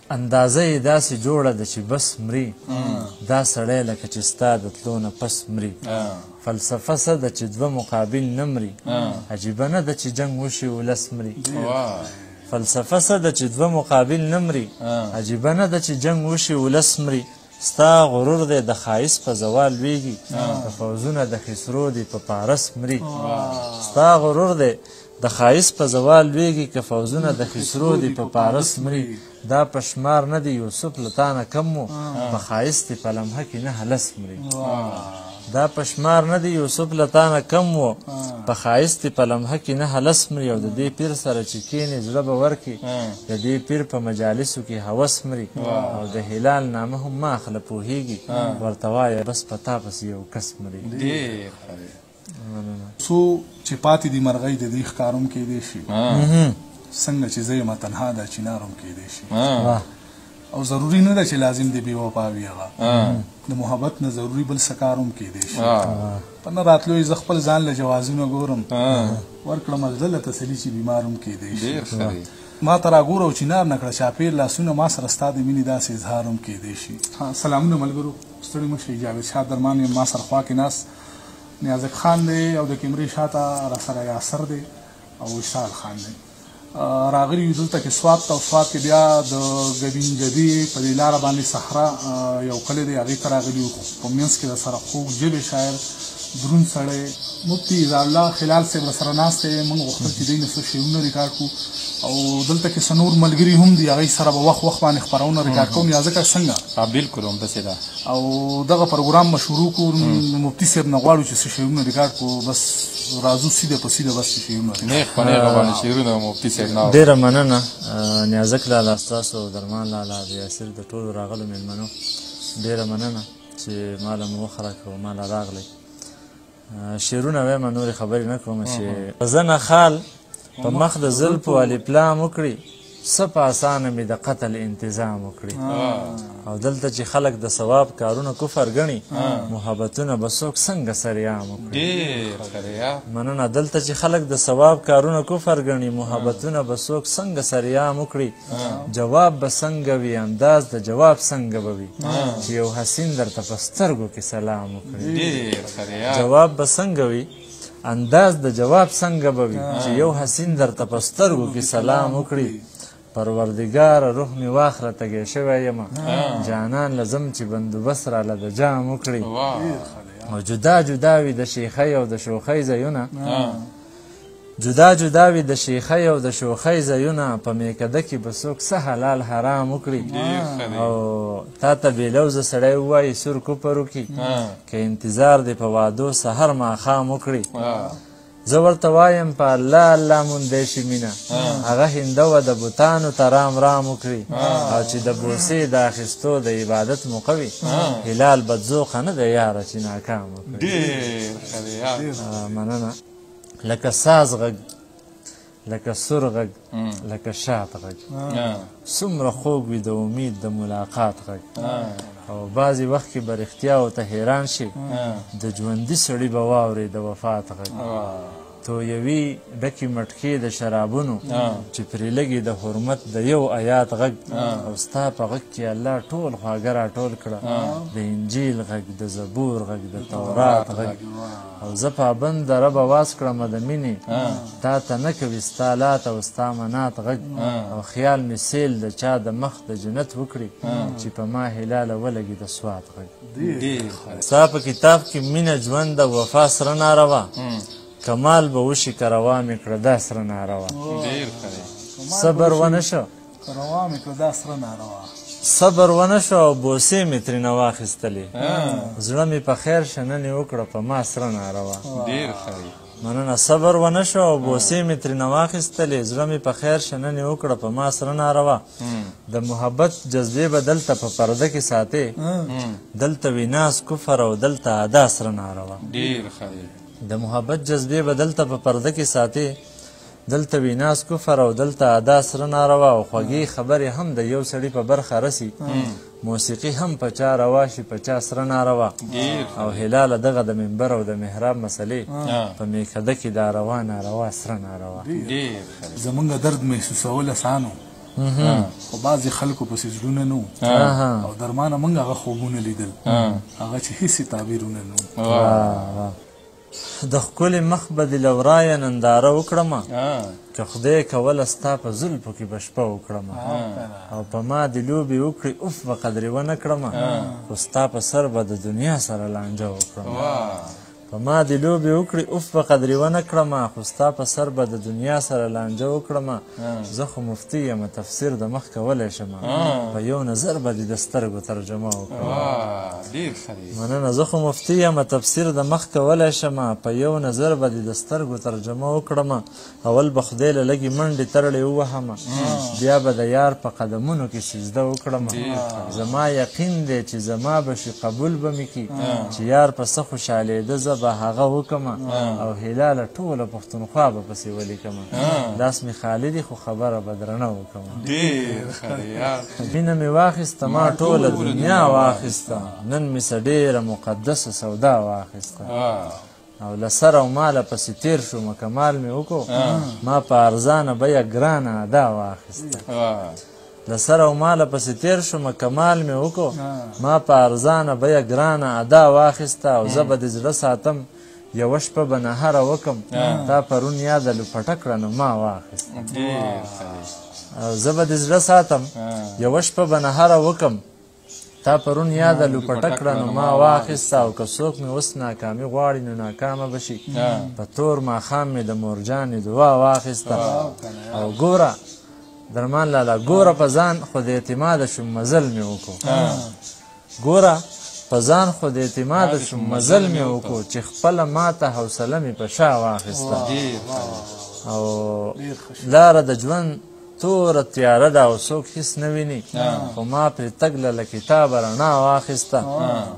اندازه یې داسې جوړه ده چې بس مري دا سړی لکه چې ستا د تلو نه پس مري فلسفه څه ده چې دوه مقابل نه مري عجیبه نه ده چې جنګ وشي ولس مري فلسفه څه ده چې دوه مقابل نه مري عجیبه نه ده چې جنګ وشي ولس مري ستا غرور دی د ښایست په زوال لویږي که فوزونه د خسرو دی په پارس مري ستا غرور دی د ښایست په زوال لویږي که فوزونه د خسرو دی په پارس مري دا په شمار نه دی یوسف له تا نه کم و په ښایست په لمحه کې نه هلس مري دا په شمار نه دی یوسف له تا نه کم و په ښایست په لمحه کې نه هلس مري او د دې پیر سره چې کښېنې زړه به ورکړي د دې پیر په مجالسو کې هوس مري او د هلال نامه هم ما اخله پوهېږي ورته وایه بس په تا پسې یو کس مري څو چې پاتې دي مرغۍ د دې ښکاروم کېدی شي څنګه چې زه یم تنها دا چیناروم کېدی شي او ضروري نه ده چې لازم دی بې وفا وي هغه د محبت نه ضروري بل څه کار هم کېدی شي په نه راتلو زه خپل ځان له جوازونه ګورم ورکړم زه له تسلي چې بیمار هم کېدی شي ما ته راګوره او چینار نه کړه چاپېر لاسونه ما سره ستا د مینې داسې اظهار هم کېدی شي سلامونه ملګرو ستړي مه شئ جاوید شاه درمان یم ما سره خوا کې ناست نیازک خان دی او د کیمرې شاته راسره یاسر دی او وشال خان دی راغلي یو دلته کې سوات ته او سوات کې بیا د ګبینجدي په دې لاره باندې صحرا یو کلی دی هغې ته راغلي یو په منځ کې د سره خوږ ژبې شاعر دروند سړی مفتي اذا الله خلال صاحب راسره ناست دی موږ غوښتل چې دوی نه څه شیونه ریکارډ کړو او دلته کې څه نور ملګري هم دي هغوی سره به وخت باندې خپرونه ریکارډ کوم یا ځکه څنګه بالکل همداسې ده او دغه پروګرام به شروع کړو مفتي صاحب نه غواړو چې څه شیونه ریکارډ کړو بس راځو سیده په سیده بس شیونه نیغ په نیغه باندې شعرونه مفتي صاحب نه ډېره مننه نیازک لالا ستاسو او درمان لالا د یاسر د ټولو راغلو مېلمنو ډېره مننه چې ما له مو وخه راکړه ما له راغلی شعرونه وایم نورې خبرې نه کوم چې زه نه خال په مخ د زلفو الپلام وکړي څه په اسانه مې د قتل انتظام وکړي او دلته چې خلک د ثواب کارونه کفر ګڼي محبتونه به څوک څنګه سریام وکړي مننه دلته چې خلک د ثواب کارونه کفر ګڼي محبتونه به څوک څنګه سریام وکړي جواب به څنګه وي انداز د جواب څنګه به وي چې یو حسین درته په سترګو کې سلام وکړي جواب به څنګه وي انداز د جواب څنګه به وي چې یو حسین درته په سترګو کې سلام وکړي پروردګار روح مې واخله تږی شوی یمه جانان لزم چې بندوبست راله د جام وکړي او جدا جدا وي د شیخۍ او د شوخۍ ځایونه جدا جدا وي د شیخۍ او د شوخۍ ځایونه په میکده کې به څوک څه حلال حرام وکړي او تا ته بې لوزه سړی ووایي سور کفر وکړي که انتظار دی په وادو سحر ماښام وکړي زه ورته وایم په الله الله موندی شي مینه هغه هنده وه د بوتانو ته رام رام وکړي او چې د بوسې د اخیستو د عبادت موقع وي هلال بدذوقه نه دی یاره چې ناکام وکړي مننه لکه ساز غږ لکه سور غږ لکه شاد غږ څومره خوږ وي د امید د ملاقات غږ او بعضې وخت کې به رښتیاو ته حیران شي د ژوندي سړي به واورې د وفات غږ تویوي ډکې مټکې د شرابونو چې پرې لګي د حرمت د یو آیات غږ او ستا په غږ کې الله ټول خواږه راټول کړه د انجیل غږ د زبور غږ د تورات غږ او زه پابند د رب اواز کړم د مینې تا ته نه کوي ستا لات او ستا منات غږ او خیال مې سیل د چا د مخ د جنت وکړي چې په ما هلاله ولګي د سوات غږ ستا په کتاب کې مینه ژوند د وفا سره ناروا کمال به وشي که روا مې کړه دا سره ناروا صبر ونه شو صبر ونه شو او بوسې مې ترېنه واخیستلې زړه مې په خیر شننې وکړه په ما سره ناروا مننه صبر ونه شو او بوسې مې ترېنه واخیستلې زړه مې په خیر شننې وکړه په ما سره ناروا د محبت جذبې به دلته په پرده کې ساتې دلته وي ناز کفر او دلته ادا سره ناروا د محبت جذبې به دلته په پرده کې ساتې دلته وي ناز کفر او دلته ادا سره ناروا او خوږې خبرې هم د یو سړي په برخه رسي موسیقي هم په چا روا شي په چا سره ناروا او هلاله دغه د منبر او د محراب مسلې په میکده کې دا روا ناروا سره ناروا زمونږ درد محسوسول اسانو خو بعضې خلکو پسې زړونه نه وو او درمانه موږ هغه خوبونه لیدل هغه چې هېڅ تعبیرونه نه وو. د ښکلي مخ به دې له ورایه ننداره وکړمه که خدای کوله ستا په زلفو کې به شپه وکړمه او په ما دې لوبې وکړي اوف به قدرې ونه کړمه خو ستا په سر به د دنیا سره لانجه وکړمه په ما دې لوبې وکړي اوف به قدرې ونه کړمه خو ستا په سر به د دنیا سره لانجه وکړمه زه خو مفتي یم تفسیر د مخ کولی شمه په یو نظر به دې د سترګو ترجمه وکړمه. مننه. زه خو مفتي یم تفسیر د مخ کولی شمه په یو نظر به دې د سترګو ترجمه وکړمه اول به خدای له لږې منډې ترړې ووهمه بیا به د یار په قدمونو کې سجده وکړمه زما یقین دی چې زما به شي قبول به مې کي چې یار په څه خوشحالېده زه به هغه وکمه او هلاله ټوله پښتونخوا به پسې ولیکمه لاس مې خالي دي خو خبره به درنه وکمه مینه مې واخیسته ما ټوله دنیا واخیسته نن مې څه ډېره مقدسه سودا واخیسته او له سر او ماله پسې تېر شومه کمال مې وکړو ما په ارزانه بیه ګرانه ادا واخیسته له سر او ماله پسې تېر شومه کمال مې وکړو ما په ارزانه بیه ګرانه ادا واخیسته او زه به د زړه ساتم یوه شپه به نهره وکم تا پرون یاده لوپټه کړه نو ما واخیسته او زه به د زړه ساتم یوه شپه به نهره وکم تا پرون یاده لوپټه کړه نو ما واخیسته او که څوک مې اوس ناکامي غواړي نو ناکامه به شي په تور ماښام مې د مورجانې دعا واخیسته او ګوره درمان لالا ګوره په ځان خود اعتماده شوم مزل مې وکړو ګوره په ځان خود اعتماده شوم مزل مې وکړو چې خپله ماته حوصله مې په شا واخیسته او لاره د ژوند توره تیاره ده او څوک هېڅ نه ویني خو ما پرې تګ له کتابه رڼا واخیسته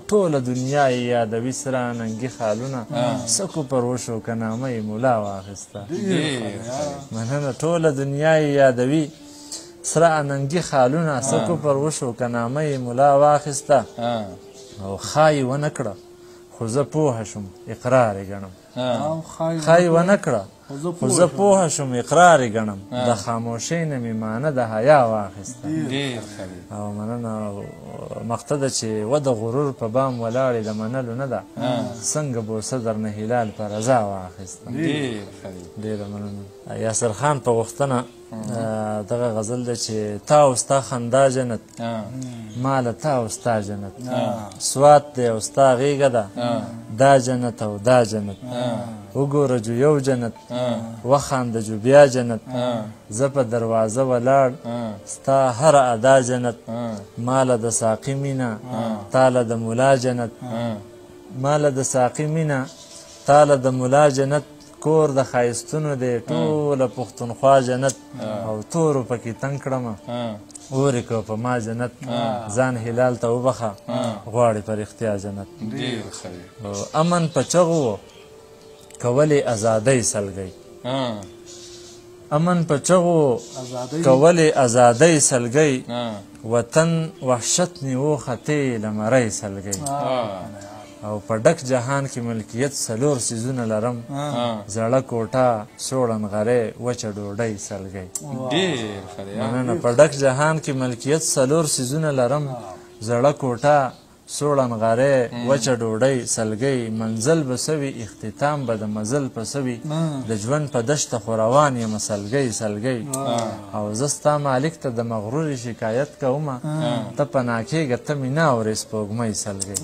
ټوله دنیا یې یادوي سره ننګي خالونه څه کفر وشو که نامه یې ملا واخیسته مننه ټوله دنیا یې یادوي سره ننګي خالونه څه کفر وشو که نامه یې ملا واخیسته او ښایي ونه کړه خو زه پوهه شوم اقرار یې ګڼم ښایي ونه کړه خو زه پوهه شوم اقرار یې ګڼم د خاموشۍ نه مې معنه د حیا واخیسته او مننه مقته ده چې و د غرور په بام ولاړې د منلو نه ده څنګه بوسه درنه هلال په رضا واخیسته ډېره مننه. یاسر خان په غوښتنه دغه غزل ده چې تا او ستا خندا جنت ما له تا او ستا جنت سوات دی او ستا غېږه ده دا جنت او دا جنت وګوره جو یو جنت وخانده جو بیا جنت زه په دروازه ولاړ ستا هره ادا جنت ماله د ساقي مینه تاله د ملا جنت ماله د ساقي مینه تاله د ملا جنت کور د ښایستونو دی ټوله پښتونخوا جنت او تورو پکې تنګ کړمه اورې کړه په ما جنت ځان هلال ته وبخه غواړې په رښتیا جنت امن په چغو کولې ازادۍ سلګۍ امن په چغو کولې ازادۍ سلګۍ وطن وحشت نیو خطې لمرۍ سلګۍ او په ډک جهان کې ملکیت څلور څیزونه لرم زړه کوټه سوړ نغرۍ وچه ډوډۍ سلګۍ مننه په ډک جهان کې ملکیت څلور څیزونه لرم زړه کوټه سوړ نغرۍ وچه ډوډۍ سلګۍ منزل به سوي اختتام به د مزل په سوي د ژوند په دشته خو روان یم سلګۍ سلګۍ او زه ستا مالک ته د مغرورې شکایت کومه ته پناه کېږه ته مې نه اورې سپوږمۍ سلګۍ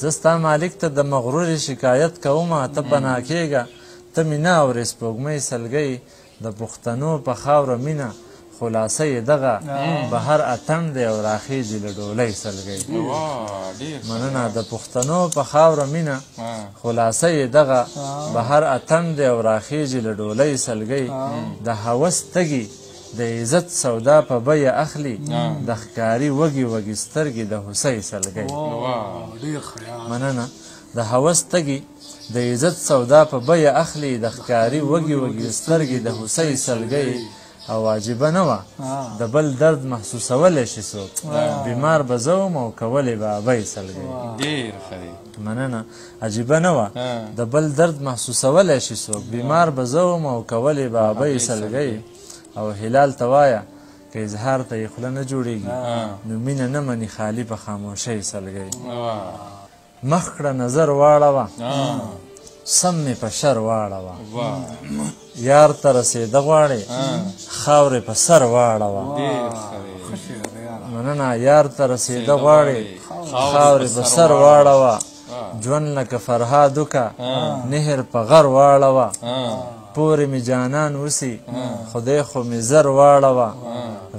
زه ستا مالک ته د مغرورې شکایت کومه ته پناه کېږه ته مې نه اورې سپوږمۍ سلګۍ د پښتنو په خاوره مینه خلاصه یې دغه بهر اتڼ دی او راخیږي له ډولۍ سلګۍ مننه د پښتنو په خاوره مینه خلاصه یې دغه بهر اتڼ دی او راخیږي له ډولۍ سلګۍ د هوس تږي د عزت سودا په بیه اخلي د ښکاري وږي وږي سترګې د هوسۍ سلګۍ مننه د هوس تږي د عزت سودا په بیه اخلي د ښکاري وږي وږي سترګې د هوسۍ سلګۍ او عجیبه نه وه د بل درد محسوسولی شي څوک بیمار به زه وم او کولی به ابۍ سلګۍ مننه عجیبه نه وه د بل درد محسوسولی شي څوک بیمار به زه وم او کولی به ابۍ سلګۍ او هلال ته وایه که اظهار ته یې خوله نه جوړېږي نو مینه نه مني خالي په خاموشۍ سلګۍ مخ کړه نظر واړوه سم مې په شر واړوه یار ته رسېده غواړې خاورې په سر واړوه مننه یار ته رسېده غواړې خاورې په سر واړوه ژوند لکه فرهاد وکه نهر په غر واړوه پورې مې جانان وسي خدای خو مې زر واړوه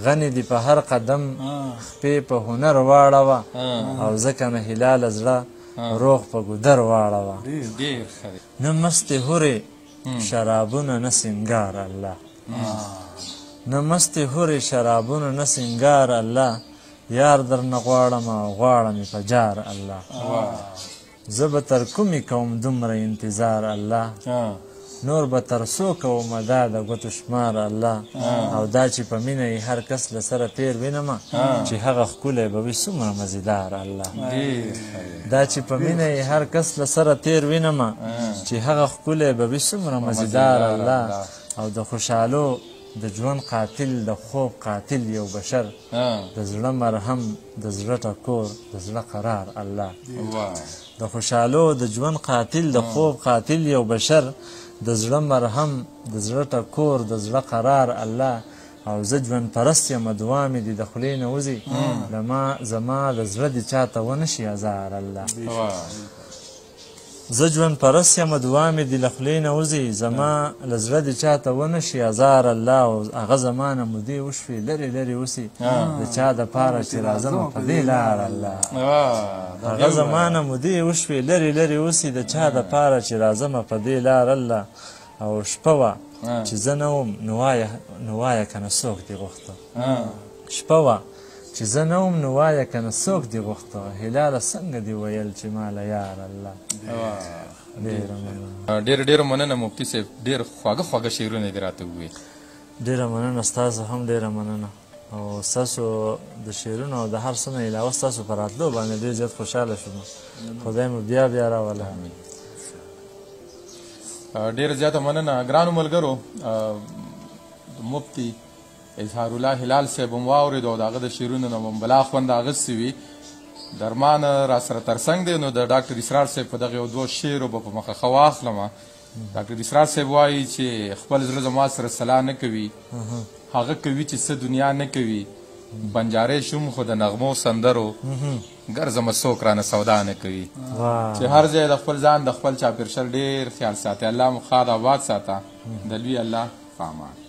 غني دي په هر قدم خپې په هنر واړوه او ځکه نه هلاله زړه روغ په ګودر واړوه نه مستې هورې شرابونه نه سینګار الله نه مستې هورې شرابونه نه سینګار الله یار در نه غواړم او غواړم یې په جار الله زه به تر کومې کوم دومره انتظار الله نور به تر څو کوم دا د ګوتو شمار الله او دا چې په مینه یې هر کس له سره تیر وینمه چې هغه ښکلی به وي څومره مزیدار الله دا چې په مینه یې هر کس له سره تیر وینمه چې هغه ښکلی به وي څومره مزیدار الله او د خوشحالو د ژوند قاتل د خوب قاتل یو بشر د زړه مرهم د زړه ټکور د زړه قرار الله د خوشحالو د ژوند قاتل د خوب قاتل یو بشر د زړه مرهم د زړه ټکور د زړه قرار الله او زه ژوند پرست یم دعا مې دي د خولې نه وځي زما د زړه دې چاته ونه شي ازار الله زه ژوند پرست یم دعا مې دي له خولې نه وځي زما له زړه دې چاته ونه شي ازار الله او هغه زما نه مودې وشوې لرې لرې اوسي د چا دپاره چې راځمه په دې لار الله هغه زما نه مودې وشوې لرې لرې اوسي د چا دپاره چې راځمه په دې لار الله او شپه وه چې زه نه وم نو وایه که نه څوک دې غوښته شپه وه چې زه نه وم نو وایه که نه څوک دې غوښته هلاله څنګه دې ویل چې ماله یار الله ډېره مننه مفتي صاحب ډېر خواږه خواږه شعرونه دې راته وویل ډېره مننه ستاسو هم ډېره مننه او ستاسو د شعرونو او د هر څه نه علاوه ستاسو په راتلو باندې ډېر زیات خوشحاله شوم خدای مو بیا بیا راوله ډېره زیاته مننه ګرانو ملګرو مفتي اظهار الله هلال صاحب هم واورېد او د هغه د شعرونو نه هم بلا خوند اخیستې وي درمان را سره ترڅنګ دی نو د ډاکټر اسرار صاحب په دغه یو دوه شعرو به په مخه ښه واخلمه ډاکټر اسرار صاحب وایي چې خپل زړه زما سره صلاح نه کوي هغه کوي چې څه دنیا نه کوي بنجارې شوم خو د نغمو سندرو ګرځمه څوک رانه سودا نه کوي چې هر ځای د خپل ځان د خپل چاپېرشل ډېر خیال ساتي الله مو ښاد آباد ساته د لوی الله په امان